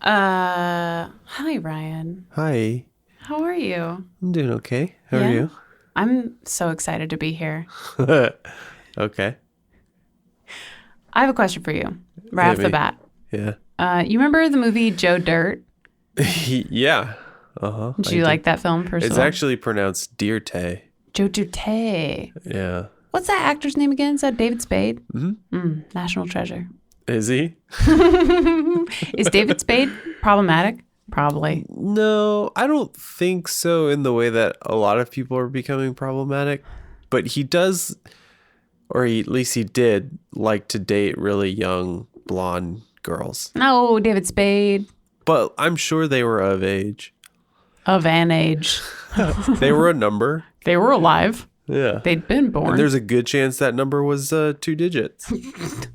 Hi, Ryan. Hi. How are you? I'm doing okay. How Yeah? are you? I'm so excited to be here. Okay. I have a question for you right Hit off the me. bat. Yeah. You remember the movie Joe Dirt? Yeah. Uh-huh. Did I you do. like that film, first It's of all? actually pronounced Dirte. Joe Dirt. Yeah. What's that actor's name again? Is that David Spade? National treasure. Is he? Is David Spade problematic? Probably. No, I don't think so in the way that a lot of people are becoming problematic. But he does, at least he did, like to date really young blonde girls. No, David Spade. But I'm sure they were of age. Of an age. They were a number. They were alive. Yeah. They'd been born. And there's a good chance that number was 2 digits.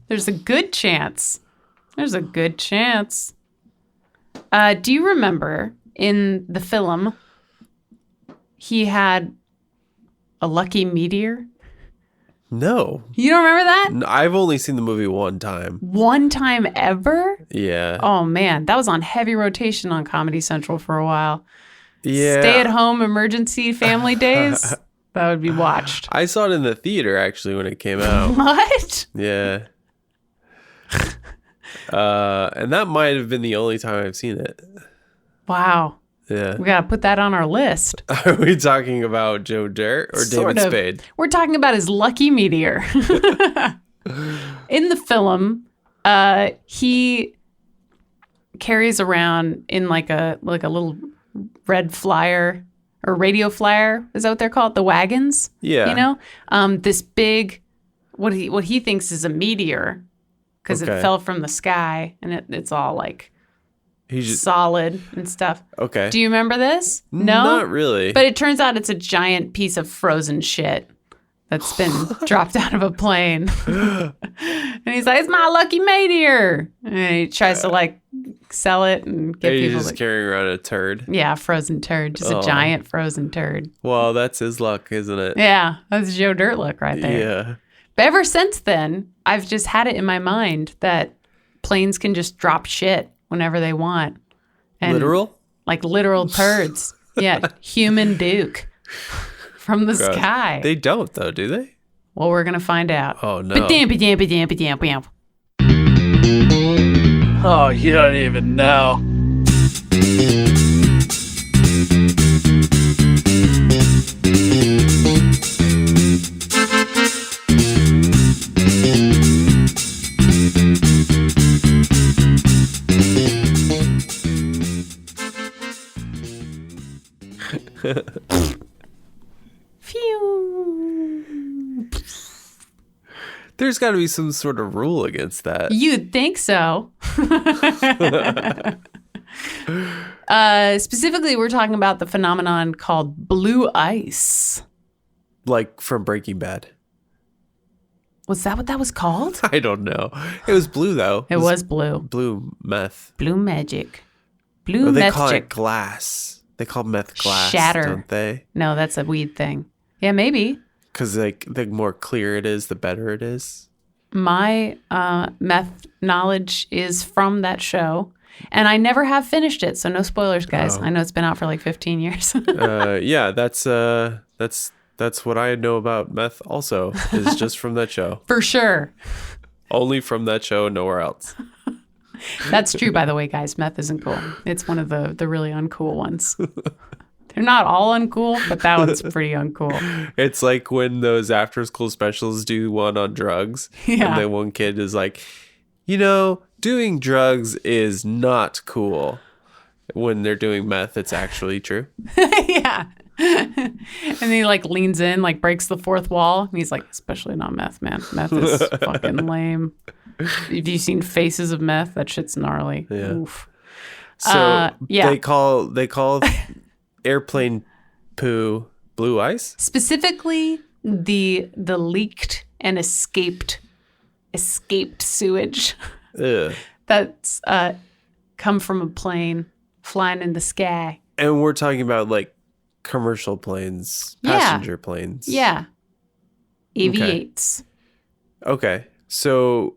There's a good chance. There's a good chance. Do you remember in the film, he had a lucky meteor? No. You don't remember that? I've only seen the movie one time. One time ever? Yeah. Oh, man. That was on heavy rotation on Comedy Central for a while. Yeah. Stay-at-home emergency family days? That would be watched. I saw it in the theater, actually, when it came out. What? Yeah. And that might have been the only time I've seen it. Wow. Yeah. We got to put that on our list. Are we talking about Joe Dirt or Sort David of. Spade? We're talking about his lucky meteor. In the film, he carries around in like a little red flyer or radio flyer. Is that what they're called? The wagons? Yeah. You know? This big, what he thinks is a meteor because Okay. it fell from the sky and it's all like He just solid and stuff. okay. Do you remember this? No? Not really. But it turns out it's a giant piece of frozen shit that's been dropped out of a plane. And he's like, it's my lucky meteor. And he tries to like sell it and get He's people just to, carrying around a turd. yeah, frozen turd. Just a giant frozen turd. Well, that's his luck, isn't it? Yeah, that's Joe Dirt look right there. Yeah. But ever since then, I've just had it in my mind that planes can just drop shit whenever they want. And Literal? like literal turds. Yeah, human Duke from the Gross. sky. They don't, though, do they? Well, we're gonna find out. Oh, no. Ba-dam. Oh, you don't even know. Phew. There's got to be some sort of rule against that. You'd think so. Specifically, we're talking about the phenomenon called blue ice. Like from Breaking Bad. Was that what that was called? I don't know. It was blue, though. It was blue. Blue meth. Blue magic. Blue Or they call it magic. glass. They call meth glass, Shatter. don't they? No, that's a weed thing. Yeah, maybe. Because like the more clear it is, the better it is. My meth knowledge is from that show. And I never have finished it, so no spoilers, guys. Oh. I know it's been out for like 15 years. Yeah, that's what I know about meth. Also, is just from that show. For sure. Only from that show, nowhere else. That's true, by the way, guys. Meth isn't cool. It's one of the really uncool ones. They're not all uncool, but that one's pretty uncool. It's like when those after-school specials do one on drugs, Yeah. and then one kid is like, you know, doing drugs is not cool. When they're doing meth, it's actually true. Yeah. And he like leans in, like breaks the fourth wall. And he's like, especially not meth, man. Meth is fucking lame. Have you seen Faces of Meth? That shit's gnarly. Yeah. Oof. So yeah. they call airplane poo blue ice. Specifically, the leaked and escaped sewage Ugh. that's come from a plane flying in the sky. And we're talking about like commercial planes, Yeah. passenger planes. Yeah. Aviates. Okay. So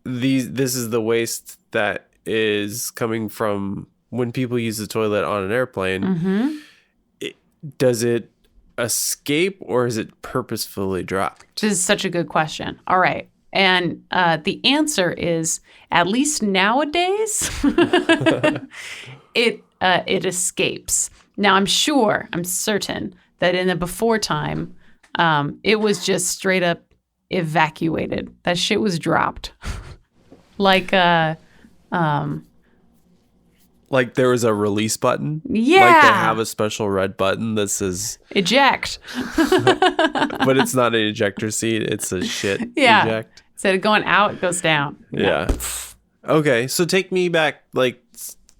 this is the waste that is coming from when people use the toilet on an airplane. Mm-hmm. Does it escape or is it purposefully dropped? This is such a good question. All right. And the answer is, at least nowadays, it escapes. Now, I'm certain that in the before time, it was just straight up evacuated. That shit was dropped. Like there was a release button? Yeah. Like they have a special red button that says eject. but it's not an ejector seat, it's a shit Yeah. eject. Instead of going out, it goes down. Yeah. Okay, so take me back,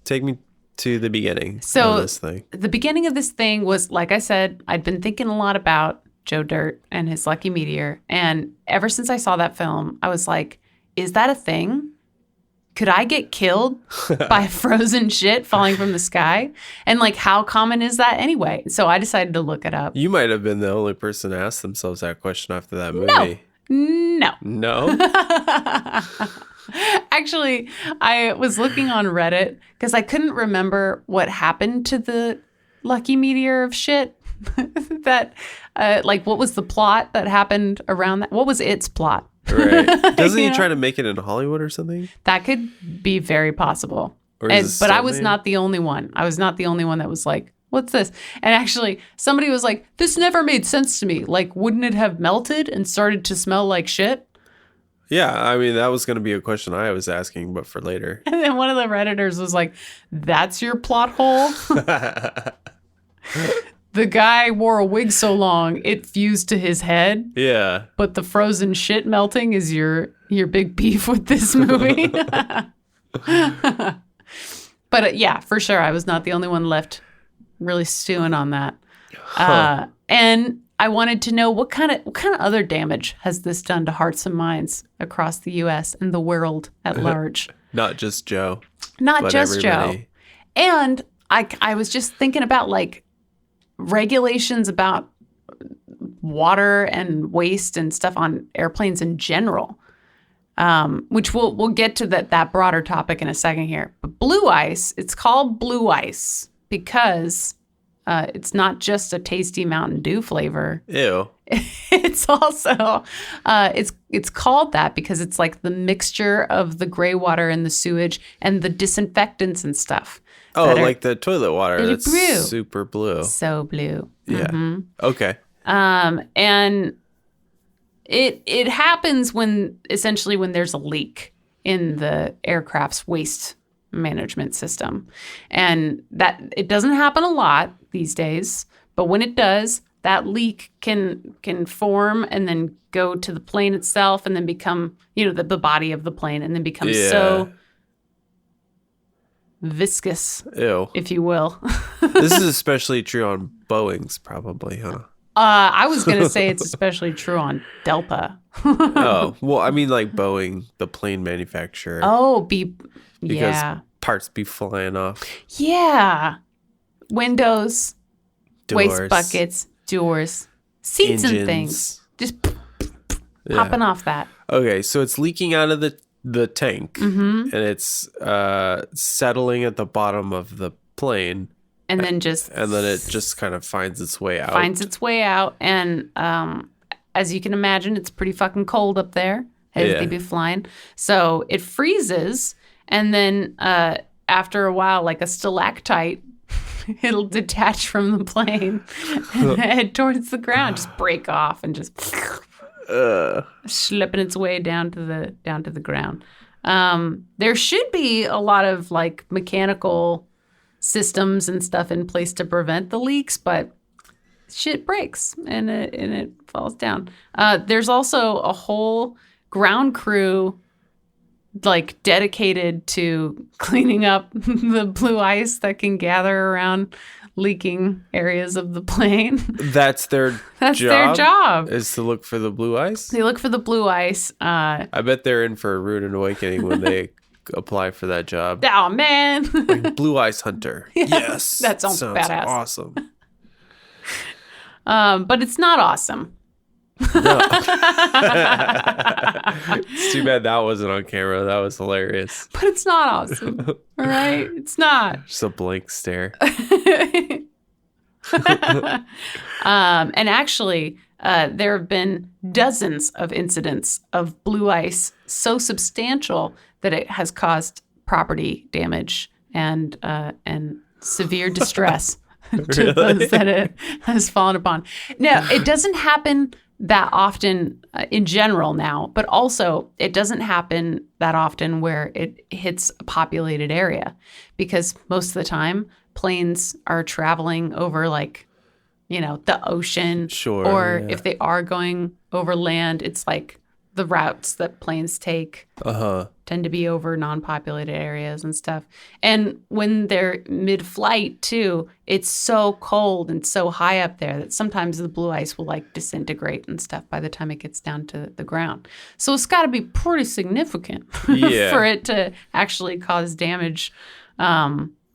take me to the beginning of this thing. The beginning of this thing was, like I said, I'd been thinking a lot about Joe Dirt and his Lucky Meteor. And ever since I saw that film, I was like, is that a thing? Could I get killed by frozen shit falling from the sky? And like, how common is that anyway? So I decided to look it up. You might have been the only person to ask themselves that question after that movie. No. No? Actually, I was looking on Reddit because I couldn't remember what happened to the Lucky Meteor of shit. That, what was the plot that happened around that? What was its plot? Right. Doesn't he try to make it in Hollywood or something? That could be very possible. Or is it But I still was made? not the only one. I was not the only one that was like, what's this? And actually, somebody was like, this never made sense to me. Like, wouldn't it have melted and started to smell like shit? Yeah, I mean, that was going to be a question I was asking, but for later. And then one of the Redditors was like, that's your plot hole? The guy wore a wig so long, it fused to his head. Yeah. But the frozen shit melting is your big beef with this movie. But yeah, for sure, I was not the only one left really stewing on that. And I wanted to know what kind of other damage has this done to hearts and minds across the U.S. and the world at large? Not just Joe. Not but just Joe. everybody. And I was just thinking about like regulations about water and waste and stuff on airplanes in general, which we'll get to that broader topic in a second here. But blue ice, it's called blue ice because it's not just a tasty Mountain Dew flavor. Ew. It's also it's called that because it's like the mixture of the gray water and the sewage and the disinfectants and stuff. Oh, that are like the toilet water. really That's blue. super blue. So blue. Yeah. Okay. And it happens when there's a leak in the aircraft's waste management system. And that it doesn't happen a lot these days, but when it does, that leak can form and then go to the plane itself and then become, the body of the plane and then become so viscous, Ew. if you will. This is especially true on Boeings, probably, huh? I was going to say it's especially true on Delta. Oh, well, I mean, like Boeing, the plane manufacturer. Because Because parts be flying off. Yeah. Windows, Doors. waste buckets, doors, seats and Engines. things. Just Yeah. popping off that. Okay, so it's leaking out of the tank, Mm-hmm. and it's settling at the bottom of the plane, And then and then it just kind of finds its way out. finds its way out. And as you can imagine, it's pretty fucking cold up there as Yeah. they be flying. So it freezes. And then after a while, like a stalactite, it'll detach from the plane and head towards the ground, just break off and just slipping its way down to the ground. There should be a lot of like mechanical systems and stuff in place to prevent the leaks, but shit breaks and it falls down. There's also a whole ground crew like dedicated to cleaning up the blue ice that can gather around leaking areas of the plane. That's their That's their job. is to look for the blue ice. They look for the blue ice. I bet they're in for a rude awakening when they apply for that job. Oh man. Like, blue ice hunter. Yes, that sounds badass. awesome. But it's not awesome. No. It's too bad that wasn't on camera. That was hilarious. But it's not awesome. All right? It's not. Just a blank stare. And actually, there have been dozens of incidents of blue ice so substantial that it has caused property damage and severe distress to those that it has fallen upon. Now, it doesn't happen that often in general now, but also it doesn't happen that often where it hits a populated area, because most of the time planes are traveling over like, you know, the ocean. Sure, Or yeah. if they are going over land, it's like the routes that planes take tend to be over non-populated areas and stuff. And when they're mid-flight too, it's so cold and so high up there that sometimes the blue ice will like disintegrate and stuff by the time it gets down to the ground. So it's got to be pretty significant Yeah. for it to actually cause damage.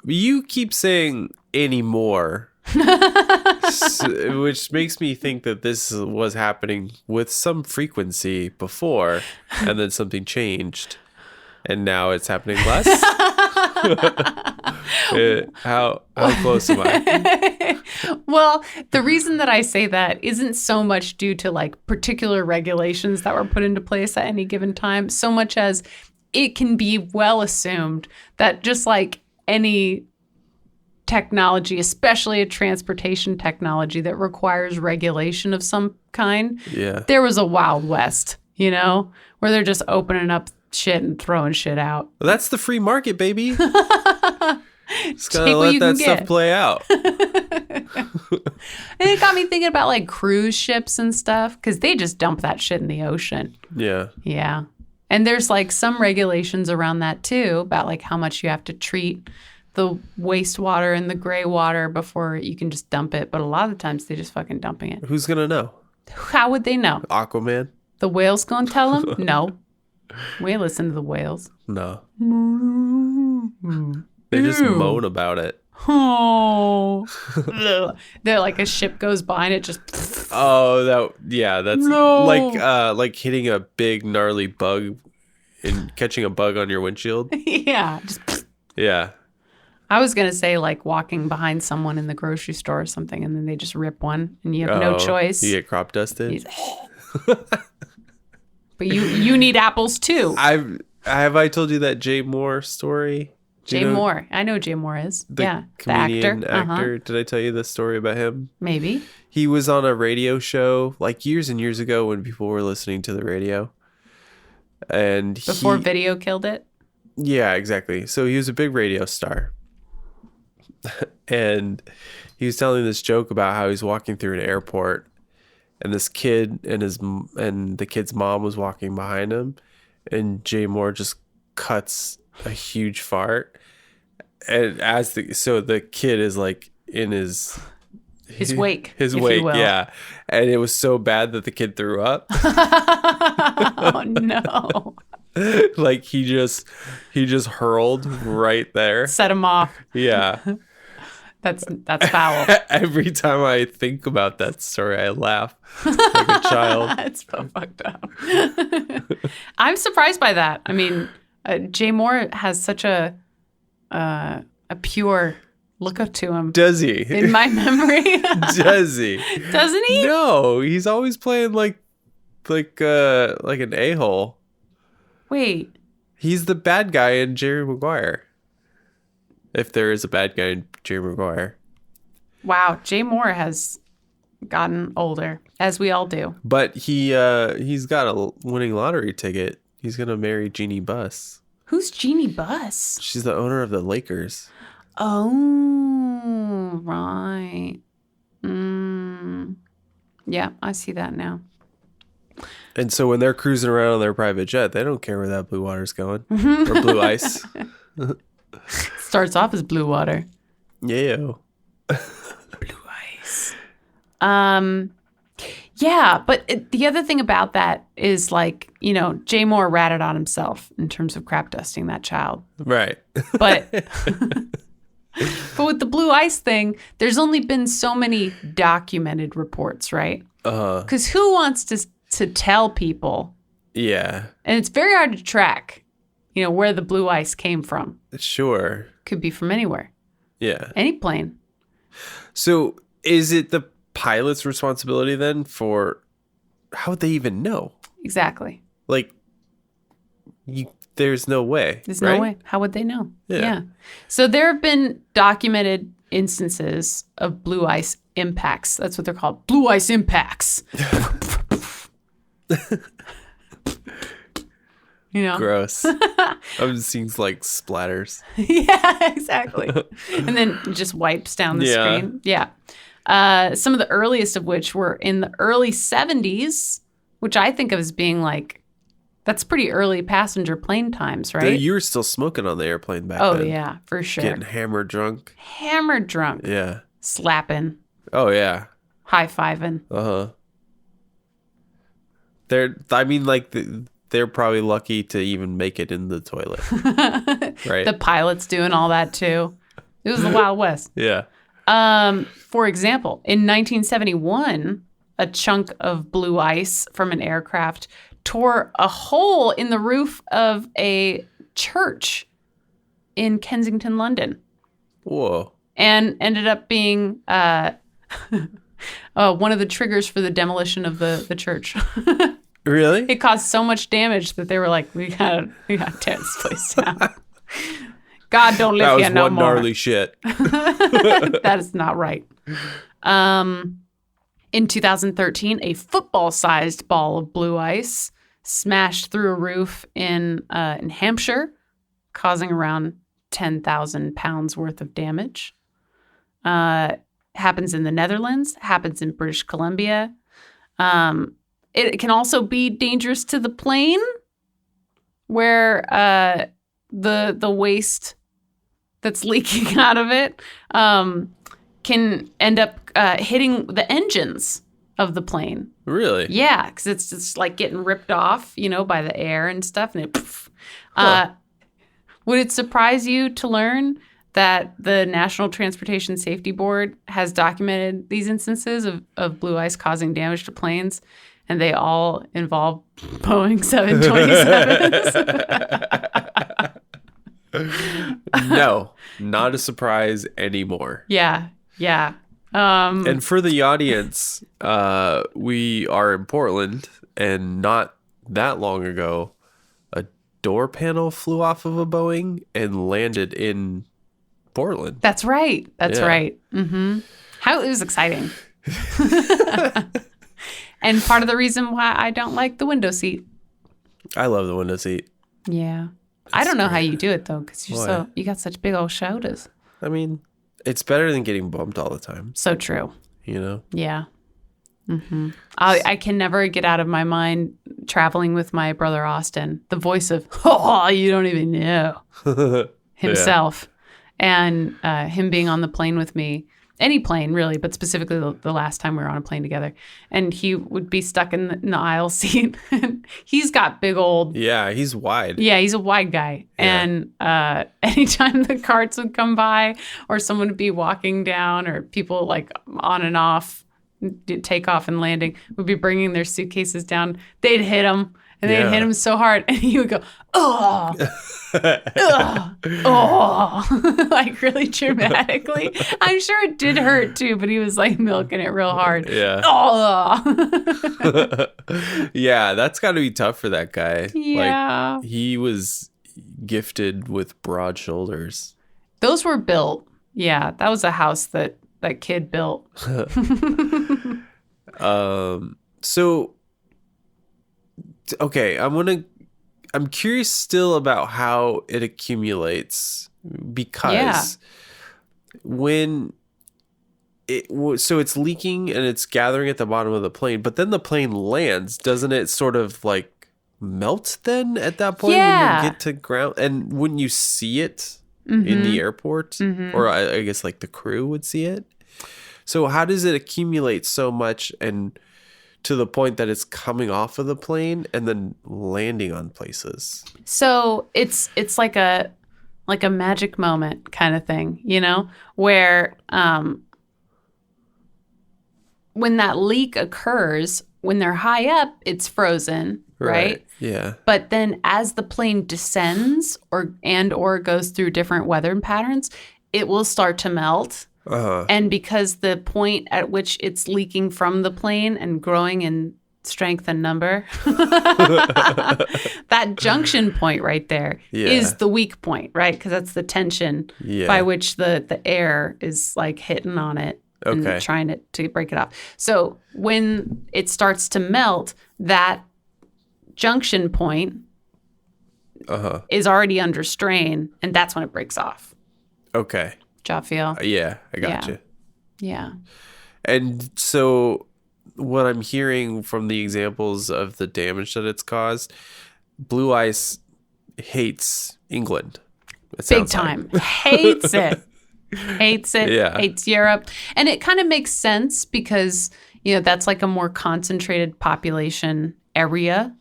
You keep saying anymore, which makes me think that this was happening with some frequency before, and then something changed, and now it's happening less. How close am I? Well, the reason that I say that isn't so much due to like particular regulations that were put into place at any given time, so much as it can be well assumed that just like any technology, especially a transportation technology that requires regulation of some kind, Yeah. there was a Wild West, you know, where they're just opening up shit and throwing shit out. Well, that's the free market, baby. Just gotta Take what let you that can stuff get. play out. And it got me thinking about like cruise ships and stuff, because they just dump that shit in the ocean. Yeah. Yeah. And there's like some regulations around that too, about like how much you have to treat the wastewater and the gray water before you can just dump it. But a lot of the times they just fucking dumping it. Who's gonna know? How would they know? Aquaman? The whales gonna tell them? No. We ain't listen to the whales. No. They just moan about it. Oh. They're like a ship goes by and it just Oh, that's No. like hitting a big gnarly bug and catching a bug on your windshield. yeah. Just, Yeah. I was gonna say like walking behind someone in the grocery store or something, and then they just rip one, and you have no Oh, choice. You get crop dusted. But you need apples too. Have I told you that Jay Moore story? Do Jay you know Moore. I know Jay Moore is. the Yeah. The comedian actor. actor. Did I tell you the story about him? Maybe. He was on a radio show like years and years ago when people were listening to the radio. And Before video killed it. Yeah, exactly. So he was a big radio star. And he was telling this joke about how he's walking through an airport, and this kid and the kid's mom was walking behind him, and Jay Moore just cuts a huge fart, and so the kid is like in his wake. his if wake, you will. yeah, and it was so bad that the kid threw up. Oh no. Like he just hurled right there. Set him off. Yeah. That's foul. Every time I think about that story, I laugh like a child. That's so fucked up. I'm surprised by that. I mean, Jay Moore has such a pure look up to him Does he? in my memory. Does he? Doesn't he? No, he's always playing like an a-hole. Wait. He's the bad guy in Jerry Maguire. If there is a bad guy in Jerry Maguire. Wow. Jay Moore has gotten older, as we all do. But he's got a winning lottery ticket. He's gonna marry Jeannie Buss. Who's Jeannie Buss? She's the owner of the Lakers. Oh, right. Yeah, I see that now. And so when they're cruising around on their private jet, they don't care where that blue water's going. Or blue ice. Starts off as blue water. Yeah. Blue ice. Yeah, but the other thing about that is like, you know, Jay Moore ratted on himself in terms of crap dusting that child. Right. But but with the blue ice thing, there's only been so many documented reports, right? Because who wants to tell people? Yeah. And it's very hard to track, where the blue ice came from. Sure. Could be from anywhere. Yeah. Any plane. So is it the pilot's responsibility then for how would they even know? Exactly. Like, there's no way. There's right? no way. How would they know? Yeah. So there have been documented instances of blue ice impacts. That's what they're called. Blue ice impacts. Gross. I'm seeing like splatters. Yeah, exactly. And then it just wipes down the screen. Yeah. Some of the earliest of which were in the early 70s, which I think of as being like, that's pretty early passenger plane times, right? You were still smoking on the airplane back Oh, then. yeah, for sure. Getting hammered drunk. Hammered drunk. Yeah. Slapping. Oh, yeah. High-fiving. Uh-huh. They're probably lucky to even make it in the toilet. Right? The pilot's doing all that too. It was the Wild West. Yeah. For example, in 1971, a chunk of blue ice from an aircraft tore a hole in the roof of a church in Kensington, London. Whoa. And ended up being one of the triggers for the demolition of the church. Really? It caused so much damage that they were like, we gotta tear this place down. God don't live here no That was one more. gnarly shit. That is not right. In 2013, a football-sized ball of blue ice smashed through a roof in Hampshire, causing around 10,000 pounds worth of damage. Happens in the Netherlands, happens in British Columbia. It can also be dangerous to the plane, where the waste that's leaking out of it can end up hitting the engines of the plane. Really? Yeah, because it's just like getting ripped off, by the air and stuff. And would it surprise you to learn that the National Transportation Safety Board has documented these instances of blue ice causing damage to planes, and they all involve Boeing 727s? No, not a surprise anymore. Yeah. And for the audience, we are in Portland, and not that long ago, a door panel flew off of a Boeing and landed in Portland. That's right. That's Yeah. right. Mm-hmm. It was exciting. And part of the reason why I don't like the window seat. I love the window seat. Yeah. I don't know how you do it though, because Why? you got such big old shoulders. I mean, it's better than getting bumped all the time, So true. you know? Yeah. Mm-hmm. I can never get out of my mind traveling with my brother Austin, the voice of, oh, you don't even know, himself. And him being on the plane with me, any plane really, but specifically the last time we were on a plane together. And he would be stuck in the aisle seat. And he's got big old... Yeah, he's wide. Yeah, he's a wide guy. Yeah. And anytime the carts would come by or someone would be walking down or people like on and off, takeoff and landing, would be bringing their suitcases down, they'd hit him. And they'd hit him so hard. And he would go, oh, oh, like really dramatically. I'm sure it did hurt too, but he was like milking it real hard. Yeah. Oh. Yeah, that's got to be tough for that guy. Yeah. Like, he was gifted with broad shoulders. Those were built. Yeah, that was a house that kid built. So, okay, I'm curious still about how it accumulates, because when so it's leaking and it's gathering at the bottom of the plane, but then the plane lands, doesn't it sort of like melt then at that point when you get to ground? And wouldn't you see it in the airport? Or I guess like the crew would see it. So how does it accumulate so much and to the point that it's coming off of the plane and then landing on places? So it's like a magic moment kind of thing, where when that leak occurs, when they're high up, it's frozen, right? Yeah. But then as the plane descends or goes through different weather patterns, it will start to melt. Uh-huh. And because the point at which it's leaking from the plane and growing in strength and number, that junction point right there is the weak point, right? Because that's the tension by which the air is like hitting on it and trying to break it off. So when it starts to melt, that junction point is already under strain, and that's when it breaks off. Okay. Job feel? Yeah, I got you. Yeah. And so what I'm hearing from the examples of the damage that it's caused, Blue Ice hates England. Big time. Hates it. Hates it. Yeah. Hates Europe. And it kind of makes sense because, that's like a more concentrated population area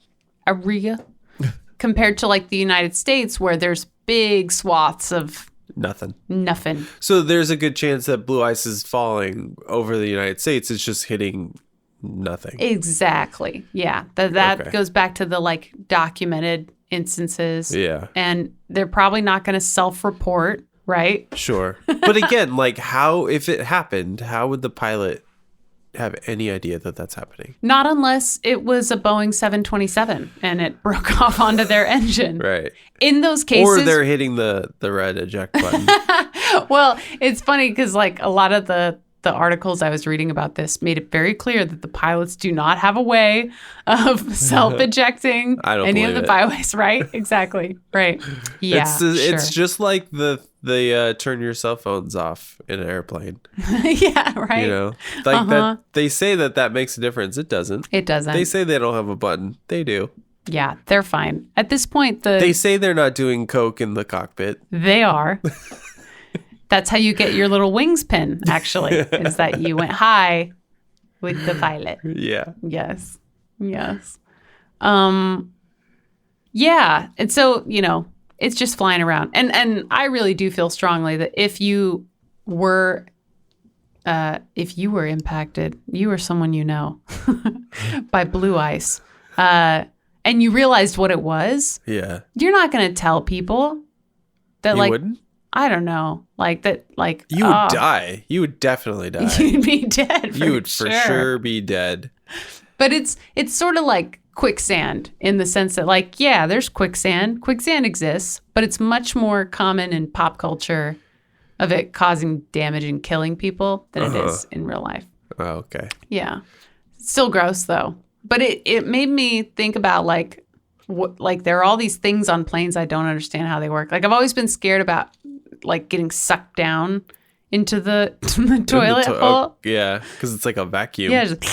compared to like the United States where there's big swaths of nothing. So there's a good chance that Blue Ice is falling over the United States. It's just hitting nothing. Exactly. Yeah. That goes back to the like documented instances. Yeah. And they're probably not going to self-report, right? Sure. But again, like if it happened, how would the pilot have any idea that that's happening? Not unless it was a Boeing 727 and it broke off onto their engine. Right. In those cases. Or they're hitting the red eject button. Well, it's funny because like a lot of the articles I was reading about this made it very clear that the pilots do not have a way of self-ejecting any of the byways, right? Exactly. Right. Yeah. It's just like the turn your cell phones off in an airplane. Yeah, right. Like that they say that makes a difference. It doesn't. It doesn't. They say they don't have a button. They do. Yeah, they're fine. At this point, they say they're not doing coke in the cockpit. They are. That's how you get your little wings pin, actually, is that you went high with the pilot. Yeah. Yes. Yeah. And so, it's just flying around. And I really do feel strongly that if you were impacted, you or someone by Blue Ice, and you realized what it was, you're not going to tell people that you wouldn't? I don't know. Like that, like you would die. You would definitely die. You'd be dead. You would for sure be dead. But it's sort of like quicksand in the sense that, like, yeah, there's quicksand. Quicksand exists, but it's much more common in pop culture of it causing damage and killing people than it is in real life. Oh, okay. Yeah. Still gross though. But it made me think about like there are all these things on planes I don't understand how they work. Like I've always been scared about like getting sucked down into the toilet hole. Yeah, because it's like a vacuum. Yeah. Just,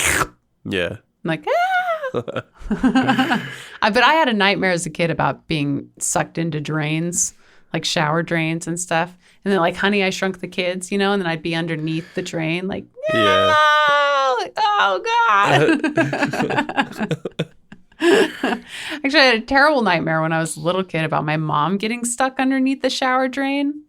yeah. I'm like, but I had a nightmare as a kid about being sucked into drains, like shower drains and stuff. And then like Honey, I Shrunk the Kids, and then I'd be underneath the drain like, no! Yeah. Oh God. Actually, I had a terrible nightmare when I was a little kid about my mom getting stuck underneath the shower drain.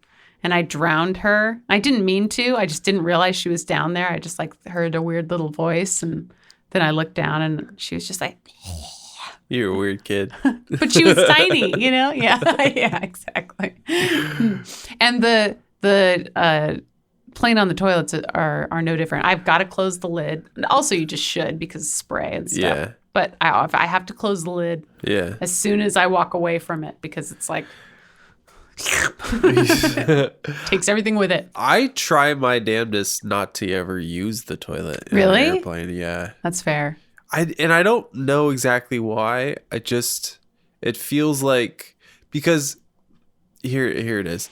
And I drowned her. I didn't mean to. I just didn't realize she was down there. I just like heard a weird little voice. And then I looked down and she was just like, you're a weird kid. But she was tiny, Yeah. Yeah, exactly. And the plane on the toilets are no different. I've got to close the lid. Also, you just should because of spray and stuff. Yeah. But I have to close the lid as soon as I walk away from it because it's like takes everything with it. I try my damnedest not to ever use the toilet in really? an airplane. Yeah. That's fair. I don't know exactly why. It feels like because here it is.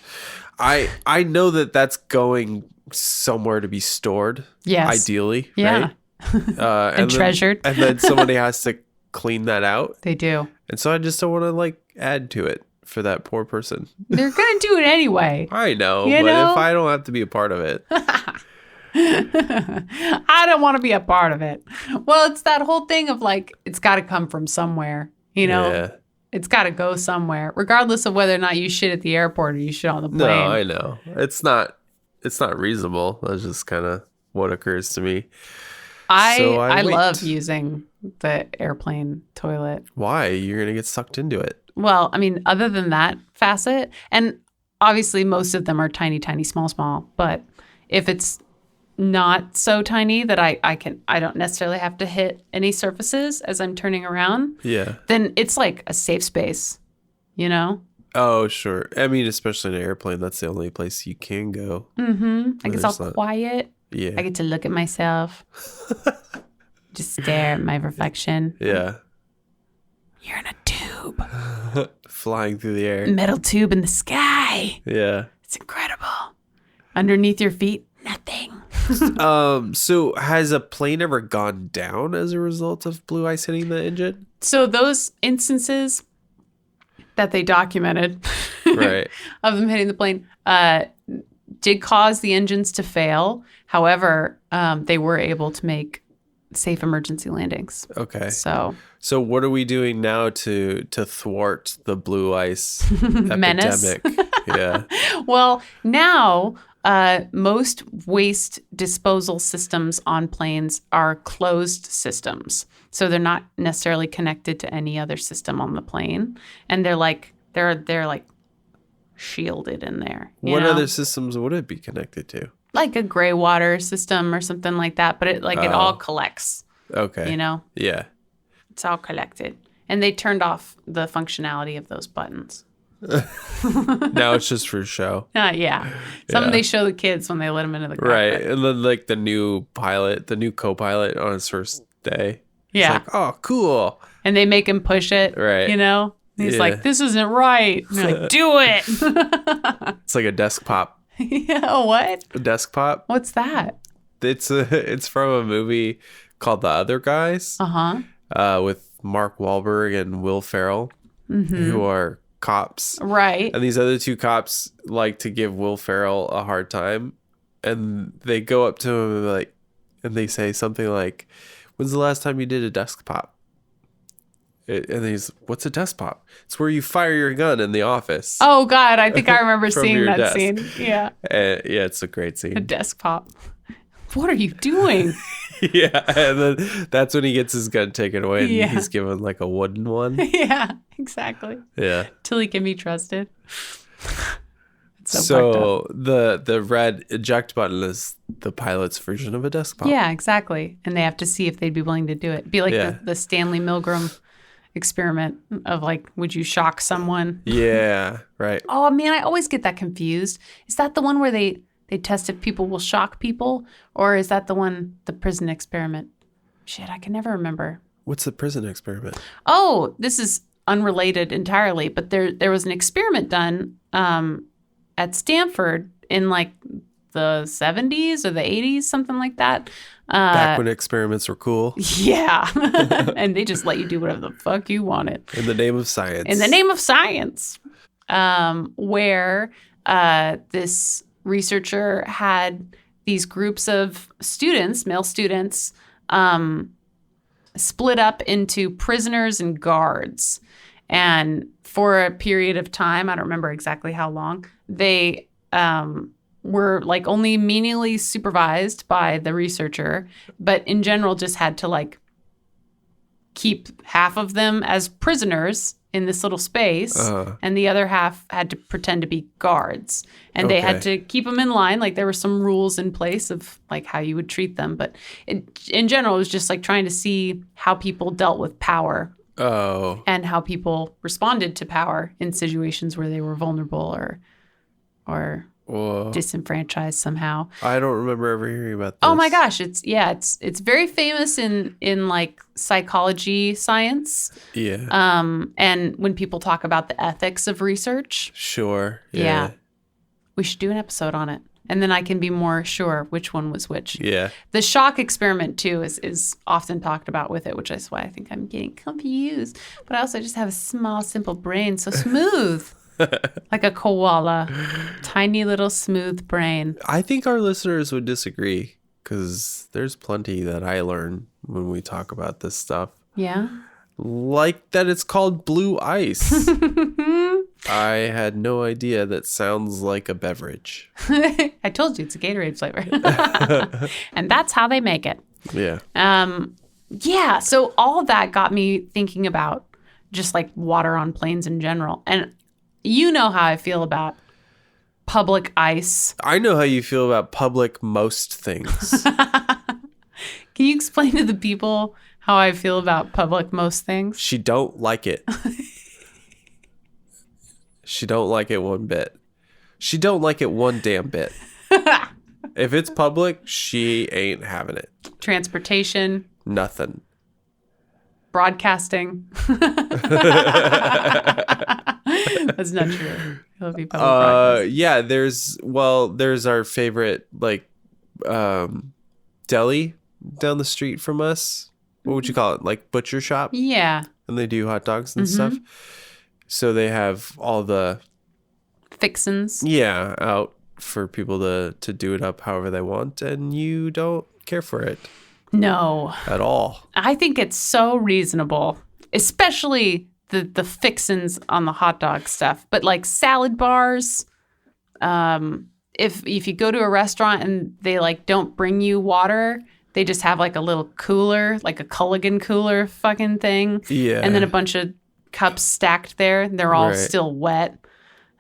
I know that's going somewhere to be stored. Yes. Ideally. Yeah. Right? And treasured. And then somebody has to clean that out. They do. And so I just don't want to like add to it for that poor person. They're going to do it anyway. I know, if I don't have to be a part of it. I don't want to be a part of it. Well, it's that whole thing of like, it's got to come from somewhere, Yeah. It's got to go somewhere, regardless of whether or not you shit at the airport or you shit on the plane. No, I know. It's not reasonable. That's just kind of what occurs to me. I wait. love using the airplane toilet. Why? You're going to get sucked into it. Well, I mean, other than that facet, and obviously most of them are tiny, tiny, small. But if it's not so tiny that I don't necessarily have to hit any surfaces as I'm turning around, Yeah. then it's like a safe space, you know? Oh, sure. I mean, especially in an airplane, that's the only place you can go. Mm-hmm. Like it's all There's not- quiet. Yeah. I get to look at myself, just stare at my reflection. Yeah. You're in a tube, Flying through the air. metal tube in the sky. Yeah. It's incredible. Underneath your feet, nothing. So has a plane ever gone down as a result of blue ice hitting the engine? So those instances that they documented Right. of them hitting the plane did cause the engines to fail. However, they were able to make safe emergency landings. Okay. So So what are we doing now to thwart the blue ice Menace. epidemic? Yeah. well, now most waste disposal systems on planes are closed systems. So they're not necessarily connected to any other system on the plane. And they're like shielded in there. you What know? other systems would it be connected to? Like a gray water system or something like that, but it all collects, Okay. you know? Yeah. It's all collected. And they turned off the functionality of those buttons. Now it's just for show. Yeah. Some Yeah. they show the kids when they let them into the Right. cockpit. And then like the new co-pilot on his first day. Yeah. It's like, oh, cool. And they make him push it, Right. you know? And he's Yeah. like, this isn't right. And you're like, do it. It's like a desk pop. Yeah, what? A desk pop. What's that? It's from a movie called The Other Guys Uh-huh. with Mark Wahlberg and Will Ferrell, who are cops. Right. And these other two cops like to give Will Ferrell a hard time. And they go up to him and they say something like, when's the last time you did a desk pop? And he's, what's a desk pop? It's where you fire your gun in the office. Oh, God. I think I remember From seeing your that desk. scene. Yeah. Yeah, it's a great A scene. desk pop. What are you doing? Yeah, and then that's when he gets his gun taken away and Yeah. he's given like a wooden one. Yeah, exactly. Yeah. Till he can be trusted. It's so fucked up. the red eject button is the pilot's version of a desk pop. Yeah, exactly. And they have to see if they'd be willing to do it. Be like Yeah. the Stanley Milgram experiment of like, would you shock someone? Yeah, right. Oh man, I always get that confused. Is that the one where they test if people will shock people, or is that the prison experiment? Shit, I can never remember. What's the prison experiment? Oh, this is unrelated entirely, but there was an experiment done at Stanford in like the 70s or the 80s, something like that. Back when experiments were cool. Yeah. And they just let you do whatever the fuck you wanted. In the name of science. In the name of science. Where this researcher had these groups of students, male students, split up into prisoners and guards. And for a period of time, I don't remember exactly how long, they were like only menially supervised by the researcher, but in general just had to like keep half of them as prisoners in this little space, and the other half had to pretend to be guards. And they had to keep them in line. Like there were some rules in place of like how you would treat them. But in general, it was just like trying to see how people dealt with power. Oh. And how people responded to power in situations where they were vulnerable or Whoa. disenfranchised somehow. I don't remember ever hearing about this. Oh my gosh, it's very famous in like psychology science. Yeah. And when people talk about the ethics of research, Sure. yeah. We should do an episode on it. And then I can be more sure which one was which. Yeah. The shock experiment, too, is often talked about with it, which is why I think I'm getting confused. But I also just have a small, simple brain, so smooth. Like a koala. Tiny little smooth brain. I think our listeners would disagree because there's plenty that I learn when we talk about this stuff. Yeah? Like that it's called blue ice. I had no idea that sounds like a beverage. I told you it's a Gatorade flavor. And that's how they make it. Yeah. Yeah, so all of that got me thinking about just like water on planes in general. And you know how I feel about public ice. I know how you feel about public most things. Can you explain to the people how I feel about public most things? She don't like it. She don't like it one bit. She don't like it one damn bit. If it's public, she ain't having it. Transportation, Nothing. broadcasting. That's not true. It'll be public broadcasting. Yeah, there's our favorite like deli down the street from us. What would you call it? Like butcher shop? Yeah. And they do hot dogs and stuff. So they have all the Fixins. out for people to do it up however they want, and you don't care for it No. at all. I think it's so reasonable, especially the fixins on the hot dog stuff. But like salad bars, if you go to a restaurant and they like don't bring you water, they just have like a little cooler, like a Culligan cooler fucking thing. Yeah. And then a bunch of cups stacked there. They're all Right. still wet.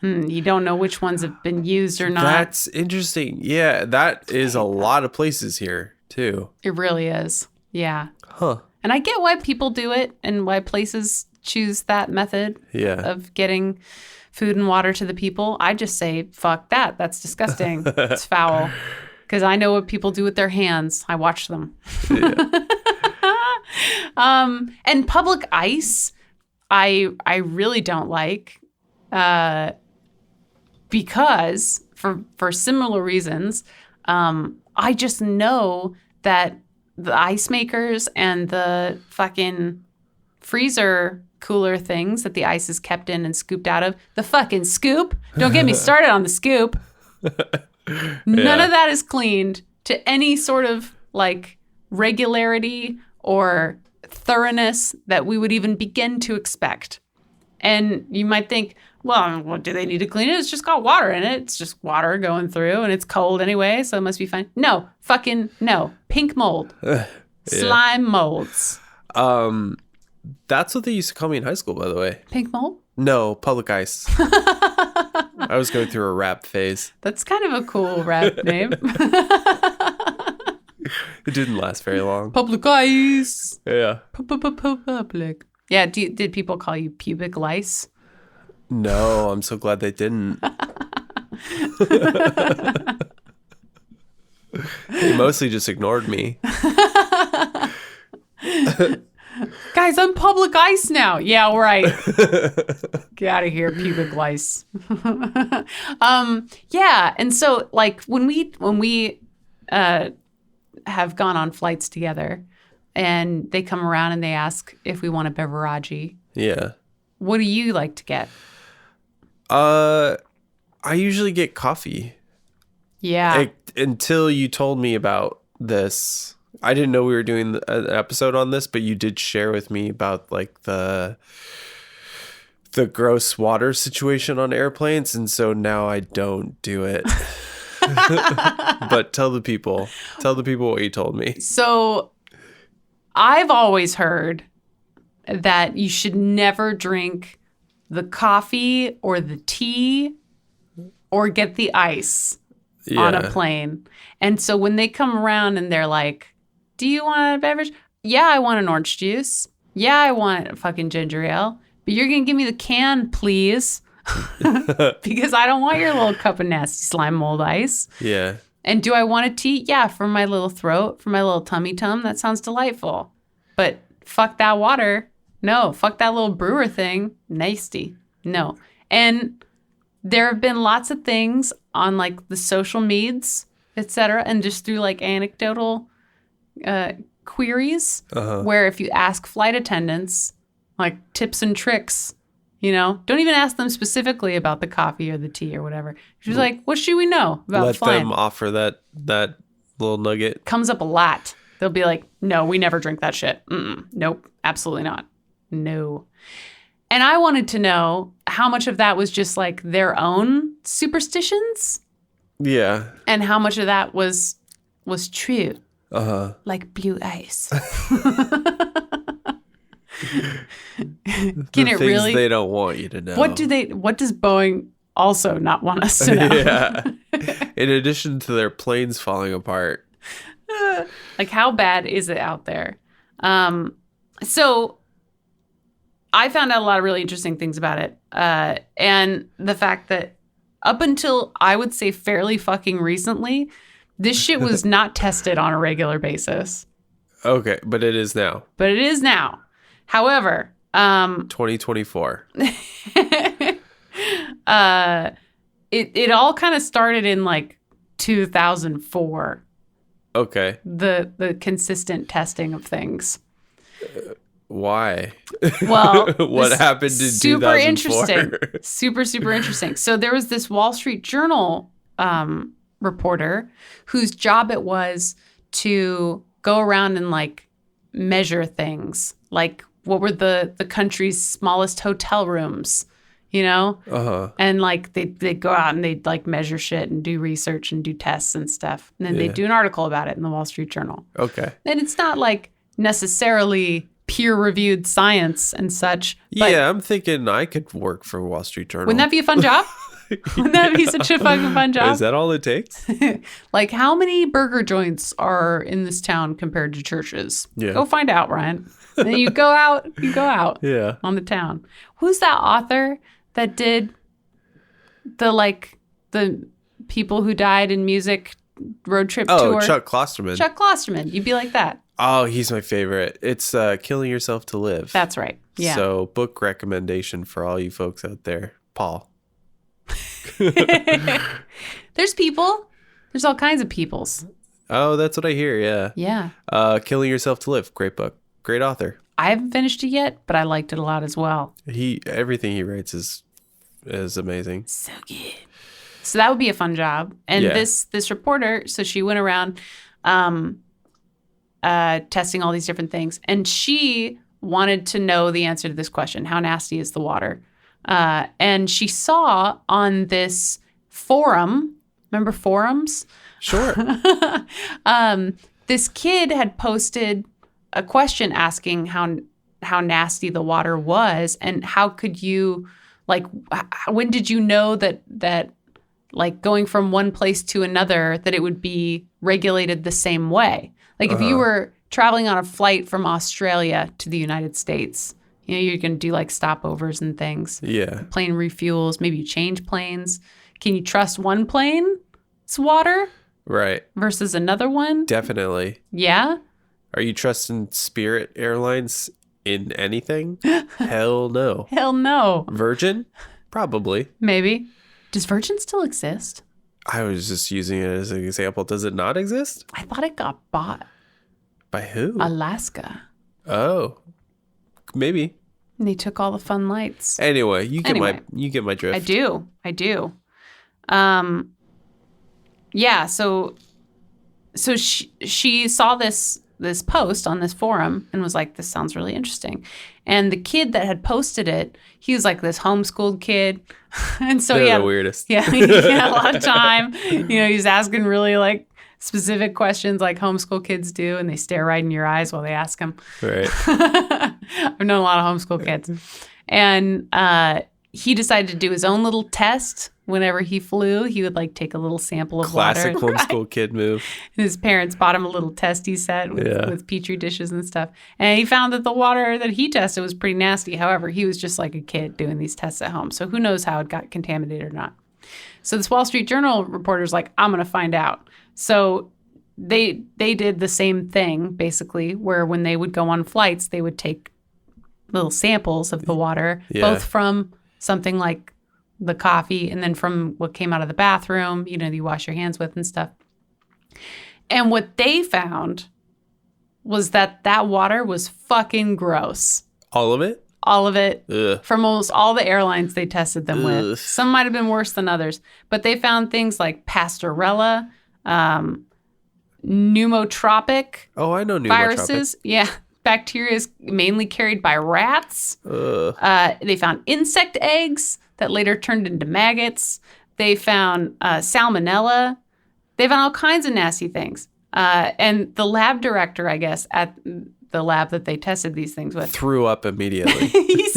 You don't know which ones have been used or not. That's interesting. Yeah, that is a lot of places here too. It really is. Yeah. Huh. And I get why people do it and why places choose that method Yeah. of getting food and water to the people. I just say, fuck that. That's disgusting. It's foul. Because I know what people do with their hands. I watch them. And public ice, I really don't like because for similar reasons, I just know that the ice makers and the fucking freezer cooler things that the ice is kept in and scooped out of, the fucking scoop. Don't get me started on the scoop. None of that is cleaned to any sort of like regularity or thoroughness that we would even begin to expect. And you might think, well, what do they need to clean it? It's just got water in it. It's just water going through and it's cold anyway, so it must be fine. No, fucking no. Pink mold. Slime molds. That's what they used to call me in high school, by the way. Pink mold? No, public ice. I was going through a rap phase. That's kind of a cool rap name. It didn't last very long. Public ice. Yeah. Public. Yeah, did people call you pubic lice? No, I'm so glad they didn't. They mostly just ignored me. Guys, I'm public ice now. Yeah, right. Get out of here, pubic lice. Yeah, and so like when we have gone on flights together, and they come around and they ask if we want a beverage. Yeah. What do you like to get? I usually get coffee. Yeah. Until you told me about this. I didn't know we were doing an episode on this, but you did share with me about like the gross water situation on airplanes, and so now I don't do it. But tell the people what you told me. So I've always heard that you should never drink the coffee or the tea or get the ice on a plane. And so when they come around and they're like, do you want a beverage? Yeah, I want an orange juice. Yeah, I want a fucking ginger ale. But you're going to give me the can, please. Because I don't want your little cup of nasty slime mold ice. Yeah. And do I want a tea? Yeah, for my little throat, for my little tummy tum. That sounds delightful. But fuck that water. No, fuck that little brewer thing. Nasty. No. And there have been lots of things on like the social meds, etc., and just through like anecdotal queries where if you ask flight attendants like tips and tricks, you know, don't even ask them specifically about the coffee or the tea or whatever. She's like, what should we know about Let flying? them offer that little nugget. Comes up a lot. They'll be like, no, we never drink that shit. Nope, absolutely not. No. And I wanted to know how much of that was just like their own superstitions Yeah. and how much of that was true. like blue ice. Can it Things really? they don't want you to know. What does Boeing also not want us to know? Yeah. In addition to their planes falling apart. Like, how bad is it out there? So I found out a lot of really interesting things about it. And the fact that up until, I would say, fairly fucking recently, this shit was not tested on a regular basis. Okay, but it is now. But it is now. However, 2024. it all kind of started in like 2004. Okay. The consistent testing of things. Why? Well, what this- happened in super 2004? interesting. Super interesting. So there was this Wall Street Journal reporter whose job it was to go around and like measure things, like what were the country's smallest hotel rooms, you know? Uh-huh. And like they'd go out and they'd like measure shit and do research and do tests and stuff. And then Yeah. they'd do an article about it in the Wall Street Journal. Okay. And it's not like necessarily peer-reviewed science and such. But Yeah, I'm thinking I could work for Wall Street Journal. wouldn't that be a fun job? Wouldn't that be such a fucking fun job? Is that all it takes? Like, how many burger joints are in this town compared to churches? Yeah. Go find out, Ryan. And then you go out Yeah. on the town. Who's that author that did the people who died in music road trip Oh, tour? Chuck Klosterman. Chuck Klosterman. You'd be like that. Oh, he's my favorite. It's Killing Yourself to Live. That's right. Yeah. So, book recommendation for all you folks out there. Paul. There's people. There's all kinds of peoples. Oh, that's what I hear. Yeah. Yeah. Killing Yourself to Live. Great book. Great author. I haven't finished it yet, but I liked it a lot as well. Everything he writes is amazing. So good. So that would be a fun job. And Yeah. this reporter, so she went around testing all these different things, and she wanted to know the answer to this question: how nasty is the water? And she saw on this forum, remember forums? Sure. This kid had posted a question asking how nasty the water was, and how could you, like, when did you know that like going from one place to another that it would be regulated the same way? Like if you were traveling on a flight from Australia to the United States, you know, you're going to do like stopovers and things. Yeah. Plane refuels, maybe you change planes. Can you trust one plane's water Right. versus another one? Definitely. Yeah. Are you trusting Spirit Airlines in anything? Hell no. Hell no. Virgin? Probably. Maybe. Does Virgin still exist? I was just using it as an example. Does it not exist? I thought it got bought. By who? Alaska. Oh. Maybe. And they took all the fun lights. Anyway, you get Anyway. my drift. I do. Yeah, so she saw this post on this forum and was like, this sounds really interesting. And the kid that had posted it, he was like this homeschooled kid. And so They're he the had, weirdest. yeah, he had a lot of time. You know, he was asking really like specific questions like homeschool kids do, and they stare right in your eyes while they ask them. Right. I've known a lot of homeschool kids. And he decided to do his own little test. Whenever he flew, he would like take a little sample of Classic water. homeschool kid move. And his parents bought him a little testy set Yeah. with petri dishes and stuff. And he found that the water that he tested was pretty nasty. However, he was just like a kid doing these tests at home. So who knows how it got contaminated or not. So this Wall Street Journal reporter's like, I'm going to find out. So they did the same thing, basically, where when they would go on flights, they would take little samples of the water, Yeah. both from something like the coffee and then from what came out of the bathroom, you know, you wash your hands with and stuff. And what they found was that water was fucking gross. All of it? All of it. Ugh. From almost all the airlines they tested them Ugh. with. Some might have been worse than others. But they found things like Pastorella, pneumotropic Oh, I know pneumotropic. viruses. Yeah. Bacteria is mainly carried by rats. Ugh. They found insect eggs that later turned into maggots. They found salmonella. They found all kinds of nasty things. And the lab director, I guess, at the lab that they tested these things with, Threw up immediately. he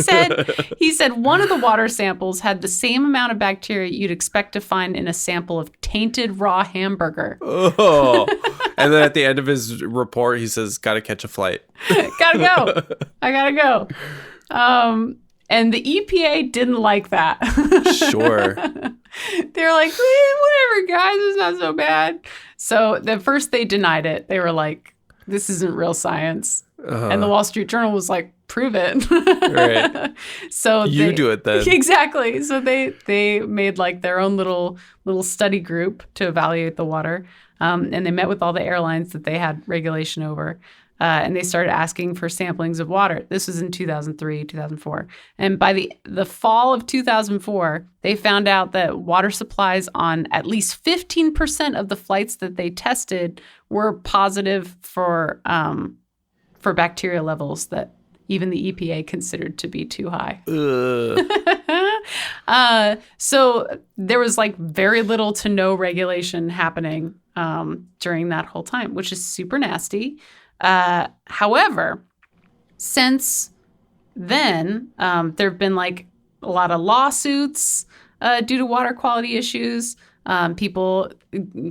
said one of the water samples had the same amount of bacteria you'd expect to find in a sample of tainted raw hamburger. Oh. And then at the end of his report, he says, "Gotta catch a flight." Gotta go. I gotta go. And the EPA didn't like that. Sure. They're like, whatever, guys, it's not so bad. So at first they denied it. They were like, this isn't real science. And the Wall Street Journal was like, prove it. Right. So You do it then. Exactly. So they made like their own little study group to evaluate the water. And they met with all the airlines that they had regulation over. And they started asking for samplings of water. This was in 2003, 2004. And by the fall of 2004, they found out that water supplies on at least 15% of the flights that they tested were positive for bacteria levels that even the EPA considered to be too high. So there was like very little to no regulation happening during that whole time, which is super nasty. However, since then, there have been like a lot of lawsuits due to water quality issues, people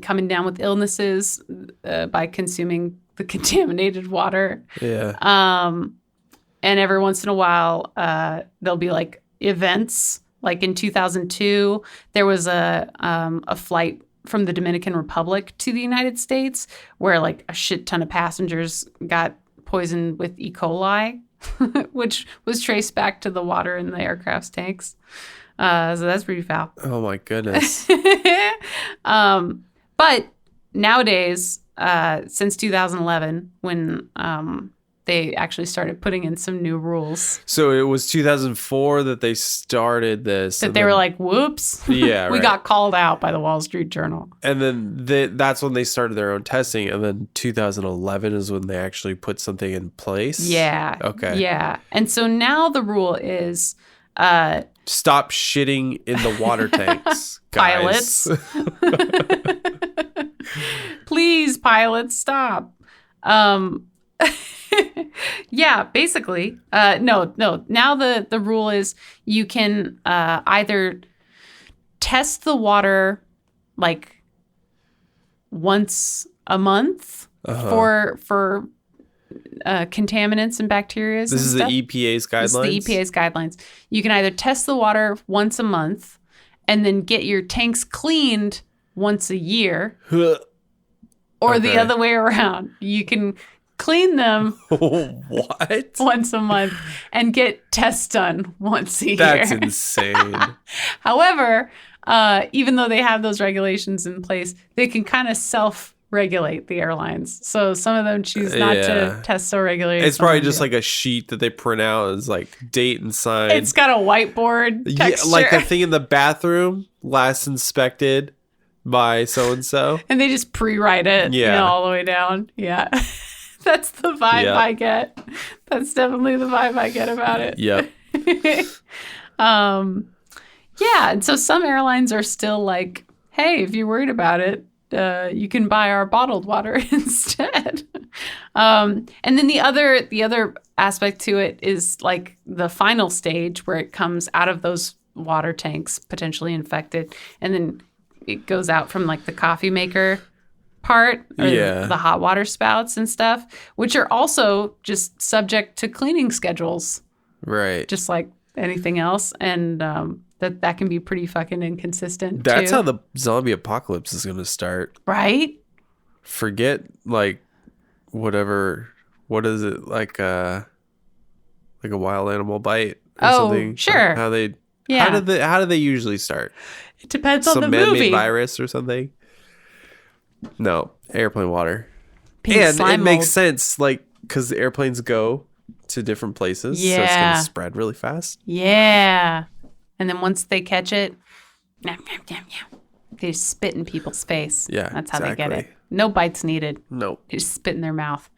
coming down with illnesses by consuming the contaminated water. Yeah. And every once in a while, there'll be like events. Like in 2002, there was a flight from the Dominican Republic to the United States where like a shit ton of passengers got poisoned with E. coli, which was traced back to the water in the aircraft's tanks. So that's pretty foul. Oh my goodness. But nowadays, since 2011, when they actually started putting in some new rules. So it was 2004 that they started this. That they were like, whoops. Yeah, we right. got called out by the Wall Street Journal. And then that's when they started their own testing. And then 2011 is when they actually put something in place. Yeah. Okay. Yeah. And so now the rule is Stop shitting in the water tanks, guys. pilots. Please, pilots, stop. Yeah, basically. No. Now the rule is you can either test the water like once a month for contaminants and bacteria. This is stuff. the EPA's guidelines? This is the EPA's guidelines. You can either test the water once a month and then get your tanks cleaned once a year, or the Okay. other way around. You can clean them What? once a month and get tests done once a That's year. insane. However, even though they have those regulations in place, they can kind of self-regulate the airlines. So some of them choose not to test so regularly. It's probably just like a sheet that they print out as like date and sign. It's got a whiteboard texture. Yeah, like the thing in the bathroom, last inspected by so-and-so. And they just pre-write it all the way down. Yeah. That's the vibe Yep. I get. That's definitely the vibe I get about it. Yep. Yeah, and so some airlines are still like, hey, if you're worried about it, you can buy our bottled water instead. And then the other aspect to it is like the final stage where it comes out of those water tanks potentially infected, and then it goes out from like the coffee maker part, or the hot water spouts and stuff, which are also just subject to cleaning schedules, Right. just like anything else. And that can be pretty fucking inconsistent. That's too. how the zombie apocalypse is going to start. Right? Forget like whatever. What is it like a wild animal bite or Oh, something? sure. How they? Yeah. How do they usually start? It depends on Some the man-made movie. virus or something? No, airplane water. Pink And it slime makes mold. sense, like, because the airplanes go to different places, so it's going Yeah. to spread really fast. Yeah. And then once they catch it, nom, nom, nom, nom, they just spit in people's face. Yeah, That's how they get it. exactly. No bites needed. Nope. They just spit in their mouth.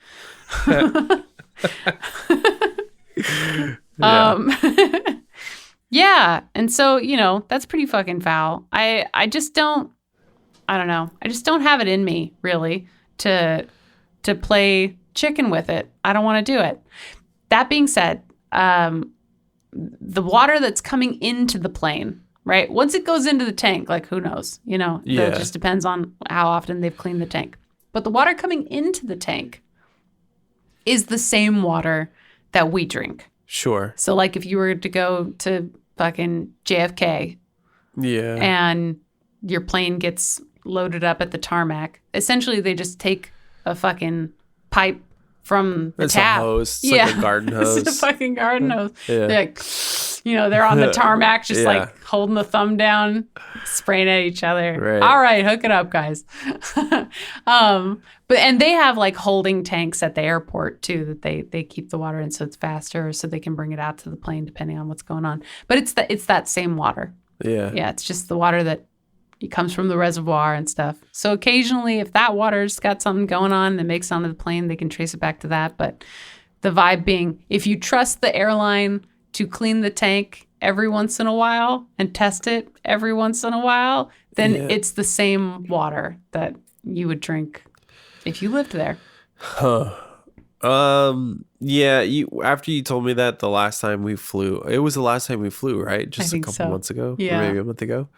Yeah. And so, that's pretty fucking foul. I just don't know. I just don't have it in me, really, to play chicken with it. I don't want to do it. That being said, the water that's coming into the plane, right? Once it goes into the tank, like who knows? You know, it just depends on how often they've cleaned the tank. But the water coming into the tank is the same water that we drink. Sure. So like if you were to go to fucking JFK Yeah. and your plane gets loaded up at the tarmac, essentially they just take a fucking pipe from the It's tap. a hose. It's like a garden hose. It's a fucking garden hose. Yeah. They're like, you know, they're on the tarmac just Yeah. like holding the thumb down, spraying at each other. Right. All right, hook it up, guys. And they have like holding tanks at the airport too that they keep the water in so it's faster, so they can bring it out to the plane depending on what's going on. But it's that same water. Yeah. Yeah, it's just the water that it comes from the reservoir and stuff. So occasionally, if that water's got something going on that makes it onto the plane, they can trace it back to that. But the vibe being, if you trust the airline to clean the tank every once in a while and test it every once in a while, then it's the same water that you would drink if you lived there. Yeah, after you told me that the last time we flew, it was the last time we flew, right? Just a think couple so. months ago, Yeah. or maybe a month ago.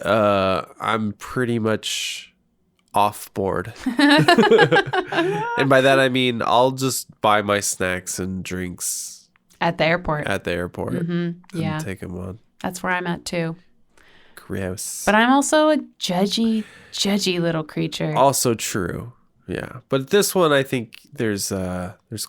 I'm pretty much off board. And by that I mean I'll just buy my snacks and drinks At the airport. at the airport Yeah, and take them on. that's where I'm at too. Gross. But I'm also a judgy little creature. Also true. Yeah. But this one I think there's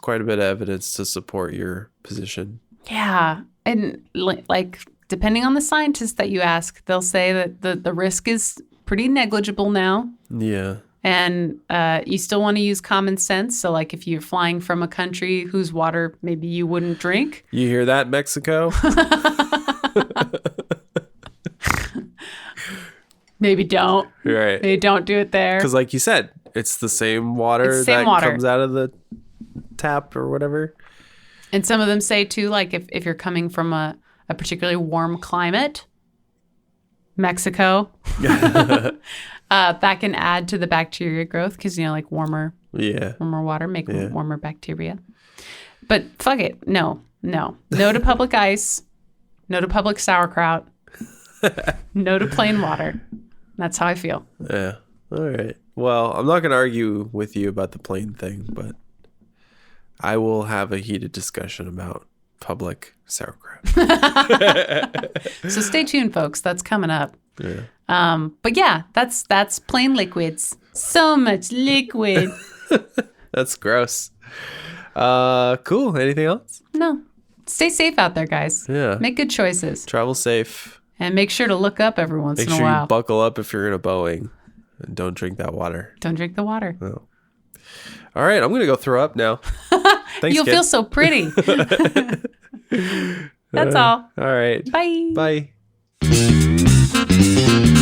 quite a bit of evidence to support your position. Yeah. And like, depending on the scientist that you ask, they'll say that the risk is pretty negligible now. Yeah. And you still want to use common sense. So, like, if you're flying from a country whose water maybe you wouldn't drink. You hear that, Mexico? Maybe don't. Right. Maybe don't do it there. Because like you said, it's the same water It's the same that water. comes out of the tap or whatever. And some of them say, too, like, if you're coming from a particularly warm climate, Mexico, that can add to the bacteria growth because, you know, like warmer Yeah. water make warmer bacteria. But fuck it. No to public ice. No to public sauerkraut. No to plain water. That's how I feel. Yeah. All right. Well, I'm not going to argue with you about the plane thing, but I will have a heated discussion about public sauerkraut. So stay tuned, folks. That's coming up. Yeah. But yeah, that's plain liquids. So much liquid. That's gross. Cool. Anything else? No. Stay safe out there, guys. Yeah. Make good choices. Travel safe. And make sure to look up every once Make in a sure while. you buckle up if you're in a Boeing and don't drink that water. Don't drink the water. Oh. All right. I'm going to go throw up now. Thanks, You'll kid. feel so pretty. That's all. All right. Bye. Bye.